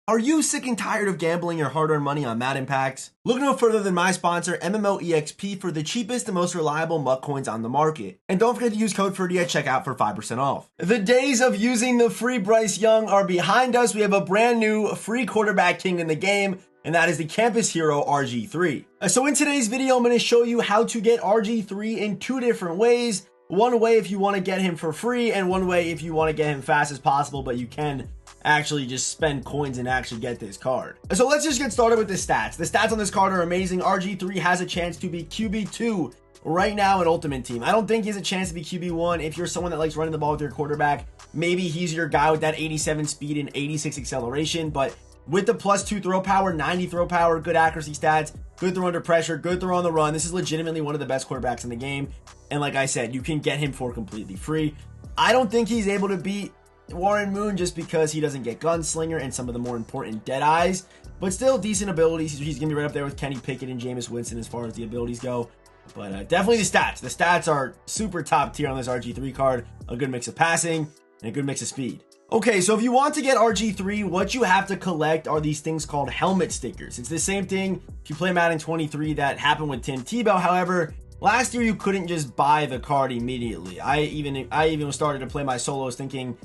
Are you sick and tired of gambling your hard-earned money on Madden packs? Look no further than my sponsor, MMOEXP, for the cheapest and most reliable MUT coins on the market. And don't forget to use code Ferdy at checkout for 5% off. The days of using the free Bryce Young are behind us. We have a brand new free quarterback king in the game, and that is the campus hero RG3. So in today's video, I'm going to show you how to get RG3 in two different ways. One way if you want to get him for free, and one way if you want to get him fast as possible, but you can actually just spend coins and actually get this card. So let's just get started with the stats. The stats on this card are amazing. RG3 has a chance to be QB2 right now in Ultimate Team. I don't think he has a chance to be QB1. If you're someone that likes running the ball with your quarterback, maybe he's your guy with that 87 speed and 86 acceleration, but with the +2 throw power, 90 throw power, good accuracy stats, good throw under pressure, good throw on the run, this is legitimately one of the best quarterbacks in the game. And like I said, you can get him for completely free. I don't think he's able to beat Warren Moon just because he doesn't get Gunslinger and some of the more important dead eyes, but still decent abilities. He's gonna be right up there with Kenny Pickett and Jameis Winston as far as the abilities go. But definitely the stats. The stats are super top tier on this RG3 card. A good mix of passing and a good mix of speed. Okay, so if you want to get RG3, what you have to collect are these things called helmet stickers. It's the same thing if you play Madden 23 that happened with Tim Tebow. However, last year you couldn't just buy the card immediately. I even started to play my solos thinking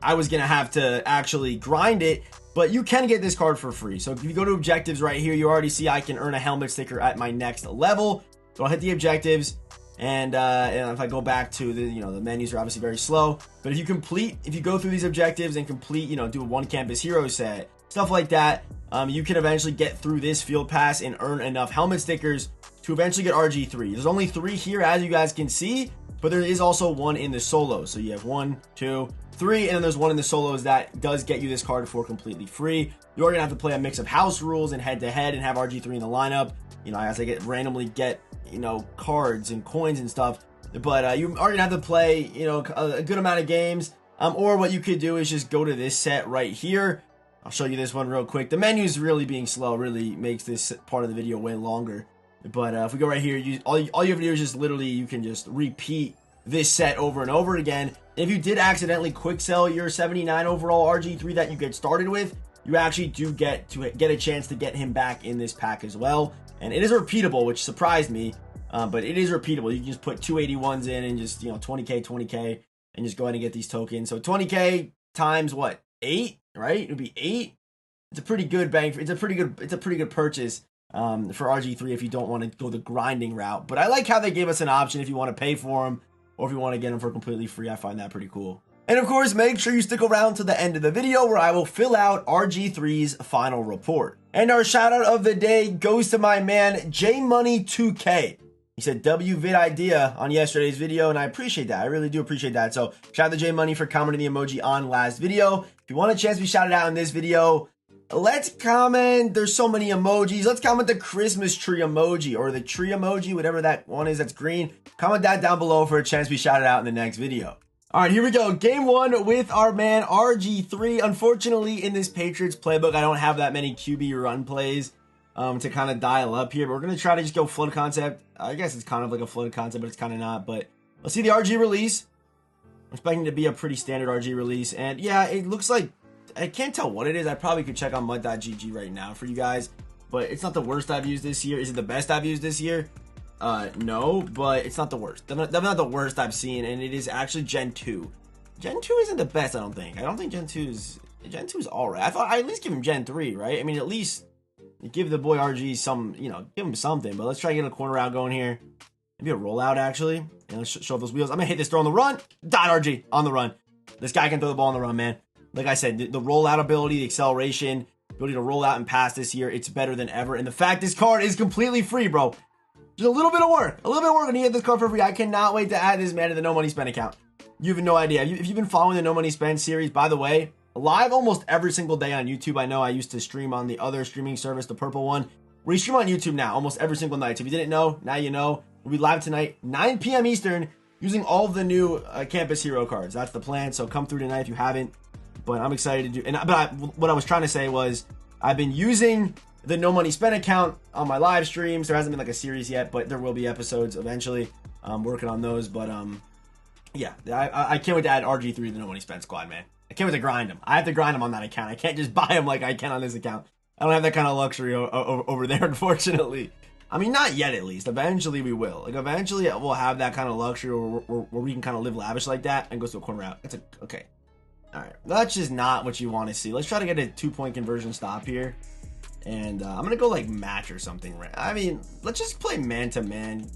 I was gonna have to actually grind it, but you can get this card for free. So if you go to objectives right here, you already see I can earn a helmet sticker at my next level. So I'll hit the objectives, and if I go back to the, the menus are obviously very slow. But if you go through these objectives and complete, do a one campus hero set, stuff like that, you can eventually get through this field pass and earn enough helmet stickers to eventually get RG3. There's only 3 here, as you guys can see, but there is also one in the solos. So you have 1, 2, 3, and then there's one in the solos that does get you this card for completely free. You're gonna have to play a mix of house rules and head-to-head and have RG3 in the lineup. As I randomly get, cards and coins and stuff. But you are gonna have to play, a good amount of games. Or what you could do is just go to this set right here. I'll show you this one real quick. The menus really being slow really makes this part of the video way longer. But if we go right here, all you have to do is just literally, you can just repeat this set over and over again. If you did accidentally quick sell your 79 overall RG3 that you get started with, you actually do get a chance to get him back in this pack as well. And it is repeatable, which surprised me, but it is repeatable. You can just put 281s in and just 20k, and just go ahead and get these tokens. So 20k times what, 8, right? It would be 8. It's a pretty good bang. It's a pretty good purchase for RG3 if you don't want to go the grinding route. But I like how they gave us an option if you want to pay for them or if you want to get them for completely free. I find that pretty cool. And of course, make sure you stick around to the end of the video where I will fill out RG3's final report. And our shout out of the day goes to my man JMoney2K. He said WVid idea on yesterday's video, and I appreciate that. I really do appreciate that. So shout out to JMoney for commenting the emoji on last video. If you want a chance to be shouted out in this video, let's comment. There's so many emojis. Let's comment the Christmas tree emoji or the tree emoji, whatever that one is that's green. Comment that down below for a chance to be shouted out in the next video. All right, here we go. Game 1 with our man RG3. Unfortunately, in this Patriots playbook, I don't have that many QB run plays to kind of dial up here. But we're going to try to just go flood concept. I guess it's kind of like a flood concept, but it's kind of not. But let's see the RG release. I'm expecting it to be a pretty standard RG release. And yeah, it looks like, I can't tell what it is. I probably could check on mud.gg right now for you guys. But it's not the worst I've used this year. Is it the best I've used this year? No, but it's not the worst. Definitely not the worst I've seen, and it is actually Gen 2. Gen 2 isn't the best, I don't think. I don't think Gen 2 is alright. I thought I'd at least give him Gen 3, right? I mean, at least give the boy RG some, give him something. But let's try to get a corner route going here. Maybe a rollout, actually. And let's show off those wheels. I'm gonna hit this throw on the run. Dot RG on the run. This guy can throw the ball on the run, man. Like I said, the rollout ability, the acceleration, ability to roll out and pass this year, it's better than ever. And the fact this card is completely free, bro. Just a little bit of work, and he had this card for free. I cannot wait to add this man to the No Money Spend account. You have no idea. If you've been following the No Money Spend series, by the way, live almost every single day on YouTube. I know I used to stream on the other streaming service, the purple one. We stream on YouTube now, almost every single night. So if you didn't know, now you know. We'll be live tonight, 9 p.m. Eastern, using all of the new Campus Hero cards. That's the plan, so come through tonight if you haven't. But I'm excited to do, what I was trying to say was, I've been using the No Money Spent account on my live streams. There hasn't been like a series yet, but there will be episodes eventually. I'm working on those, but yeah, I can't wait to add RG3 to the No Money Spent squad, man. I can't wait to grind him. I have to grind him on that account. I can't just buy him like I can on this account. I don't have that kind of luxury over there, unfortunately. I mean, not yet, at least. Eventually, we will. Like, eventually, we'll have that kind of luxury where we can kind of live lavish like that and go to a corner route. That's okay. All right. That's just not what you want to see. Let's try to get a 2-point conversion stop here. And I'm going to go, like, match or something. I mean, let's just play man-to-man.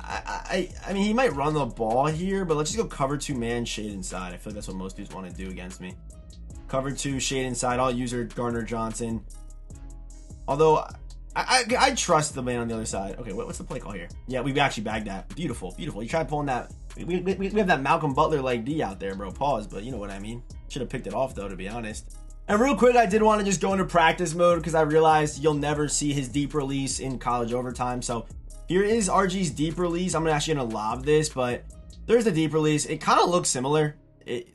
I mean, he might run the ball here, but let's just go cover 2 man, shade inside. I feel like that's what most dudes want to do against me. Cover 2, shade inside. I'll use Gardner Johnson. Although... I trust the man on the other side. Okay, what's the play call here? Yeah, we've actually bagged that. Beautiful, beautiful. You tried pulling that. We have that Malcolm Butler like D out there, bro. Pause, but you know what I mean. Should have picked it off, though, to be honest. And real quick, I did want to just go into practice mode because I realized you'll never see his deep release in college overtime. So here is RG's deep release. I'm actually going to lob this, but there's the deep release. It kind of looks similar.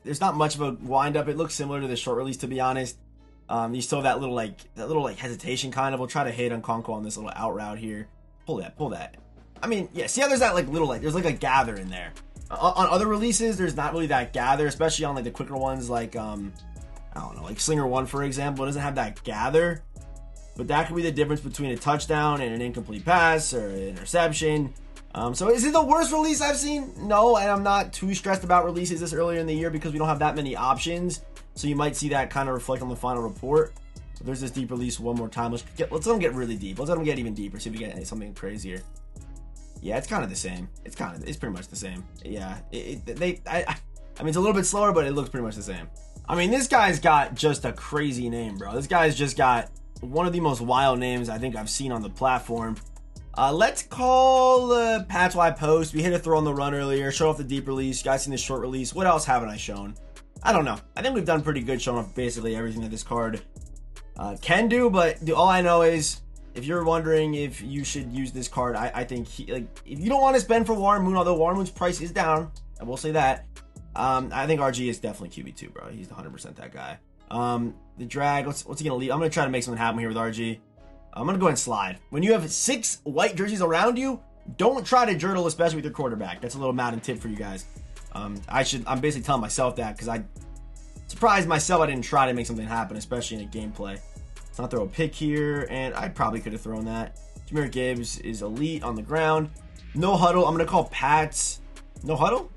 There's not much of a wind up. It looks similar to the short release, to be honest. You still have that little hesitation kind of. We'll try to hit on Conco on this little out route here. Pull that. I mean, yeah, see how there's that there's like a gather in there. On other releases, there's not really that gather, especially on like the quicker ones like, I don't know, like Slinger 1, for example. It doesn't have that gather. But that could be the difference between a touchdown and an incomplete pass or an interception. So is it the worst release I've seen? No, and I'm not too stressed about releases this earlier in the year because we don't have that many options. So you might see that kind of reflect on the final report. But there's this deep release one more time. Let's let them get really deep. Let's let them get even deeper. See if we get something crazier. Yeah, it's kind of the same. It's pretty much the same. Yeah, I mean, it's a little bit slower, but it looks pretty much the same. I mean, this guy's got just a crazy name, bro. This guy's just got one of the most wild names I think I've seen on the platform. Let's call Pat's Y Post. We hit a throw on the run earlier. Showed off the deep release. You guys seen the short release. What else haven't I shown? I don't know. I think we've done pretty good showing off basically everything that this card can do. But all I know is if you're wondering if you should use this card, I think if you don't want to spend for Warren Moon, although Warren Moon's price is down, I will say that. I think RG is definitely QB2, bro. He's 100% that guy. The drag, what's he gonna leave? I'm gonna try to make something happen here with RG. I'm gonna go ahead and slide. When you have 6 white jerseys around you, don't try to journal, especially with your quarterback. That's a little Madden tip for you guys. I'm basically telling myself that because I surprised myself I didn't try to make something happen, especially in a gameplay. Let's not throw a pick here, and I probably could have thrown that. Jahmyr Gibbs is elite on the ground. No huddle. I'm gonna call Pat's. No huddle?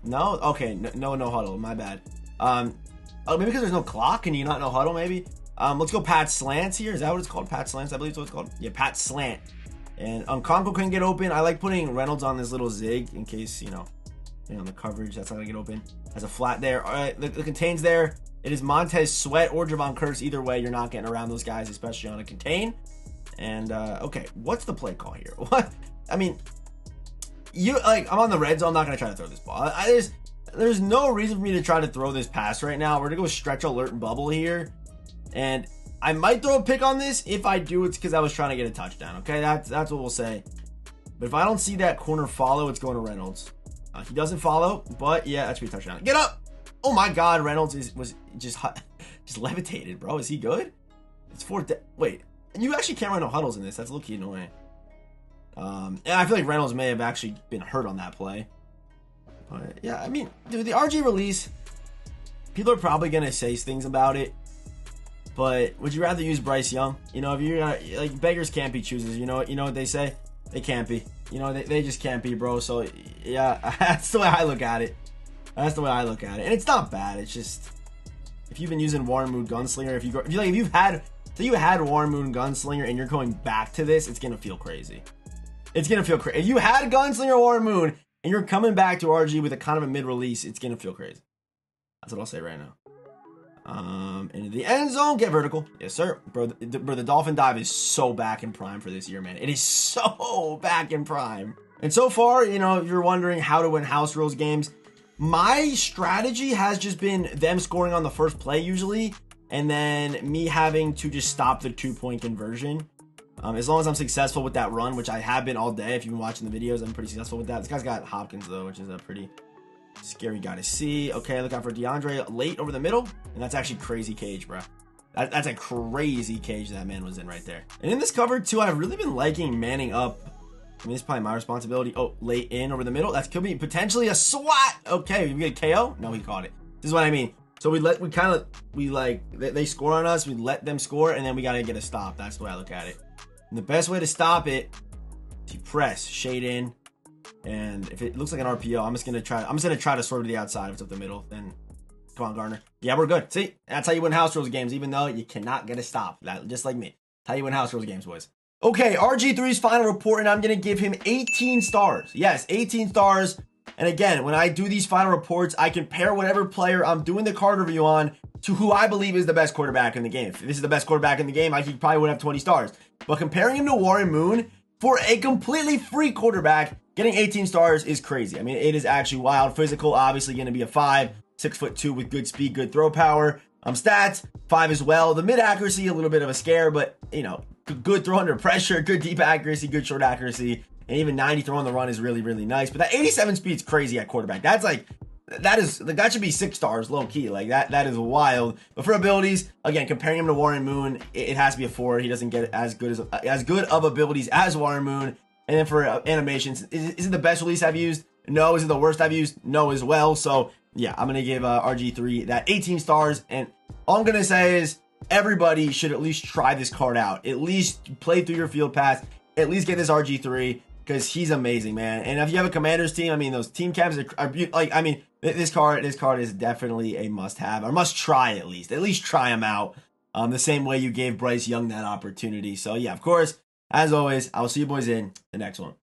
No? Okay, no huddle. My bad. Oh, maybe because there's no clock. Can you not know huddle? Maybe. Let's go Pat slants here. Is that what it's called? Pat slants, I believe is what it's called. Yeah, Pat slant. And Conco can get open. I like putting Reynolds on this little zig in case on the coverage, that's not gonna get open. Has a flat there. All right, the contain's there. It is Montez Sweat or Javon Curse. Either way, you're not getting around those guys, especially on a contain. And okay, what's the play call here? What? I mean, I'm on the red zone. I'm not gonna try to throw this ball. There's no reason for me to try to throw this pass right now. We're gonna go stretch alert and bubble here, and I might throw a pick on this. If I do, it's because I was trying to get a touchdown. Okay, that's what we'll say. But if I don't see that corner follow, it's going to Reynolds. He doesn't follow, but yeah, that should be a touchdown. Get up! Oh my God, Reynolds was just levitated, bro. Is he good? It's 4th. Wait, and you actually can't run no huddles in this. That's low-key annoying. And I feel like Reynolds may have actually been hurt on that play. But yeah, I mean, dude, the RG release, people are probably gonna say things about it. But would you rather use Bryce Young? If you're gonna, beggars can't be choosers. You know what they say? They can't be. They just can't be, bro. So yeah, that's the way I look at it. And it's not bad. It's just if you've been using Warren Moon Gunslinger, if you had Warren Moon Gunslinger and you're going back to this, it's gonna feel crazy. It's gonna feel crazy. If you had Gunslinger Warren Moon and you're coming back to RG with a kind of a mid-release, it's gonna feel crazy. That's what I'll say right now. Into the end zone, get vertical. Yes, sir. Bro, the dolphin dive is so back in prime for this year, man. It is so back in prime. And so far, if you're wondering how to win house rules games, my strategy has just been them scoring on the first play usually, and then me having to just stop the 2-point conversion. As long as I'm successful with that run, which I have been all day. If you've been watching the videos, I'm pretty successful with that. This guy's got Hopkins, though, which is a pretty scary guy to see. Okay, look out for DeAndre late over the middle. And that's actually crazy cage, bro. That's a crazy cage that man was in right there. And in this cover, too, I've really been liking manning up. I mean, it's probably my responsibility. Oh, late in over the middle. That could be potentially a swat. Okay, we get a KO? No, he caught it. This is what I mean. So they score on us, we let them score, and then we gotta get a stop. That's the way I look at it. And the best way to stop it is you press, shade in, and if it looks like an RPO, I'm just gonna try to sort to the outside. If it's up the middle, then come on, Garner. Yeah, we're good. See, that's how you win house rules games, even though you cannot get a stop. That, just like me. That's how you win house rules games, boys. Okay, RG3's final report, and I'm gonna give him 18 stars. Yes, 18 stars. And again, when I do these final reports, I compare whatever player I'm doing the card review on to who I believe is the best quarterback in the game. If this is the best quarterback in the game, he probably would have 20 stars. But comparing him to Warren Moon for a completely free quarterback, getting 18 stars is crazy. I mean, it is actually wild. Physical, obviously going to be a 5, 6'2" with good speed, good throw power. Stats, 5 as well. The mid accuracy, a little bit of a scare, but you know, good throw under pressure, good deep accuracy, good short accuracy. And even 90 throw on the run is really, really nice. But that 87 speed's crazy at quarterback. That should be 6 stars low key. Like that is wild. But for abilities, again, comparing him to Warren Moon, it has to be a 4. He doesn't get as good of abilities as Warren Moon. And then for animations, is it the best release I've used? No. Is it the worst I've used? No as well. So yeah, I'm gonna give RG3 that 18 stars. And all I'm gonna say is everybody should at least try this card out. At least play through your field pass. At least get this RG3. Because he's amazing, man. And if you have a Commanders team, I mean, those team caps are like, I mean, this card is definitely a must-have, or must-try at least. At least try him out. The same way you gave Bryce Young that opportunity. So yeah, of course, as always, I'll see you boys in the next one.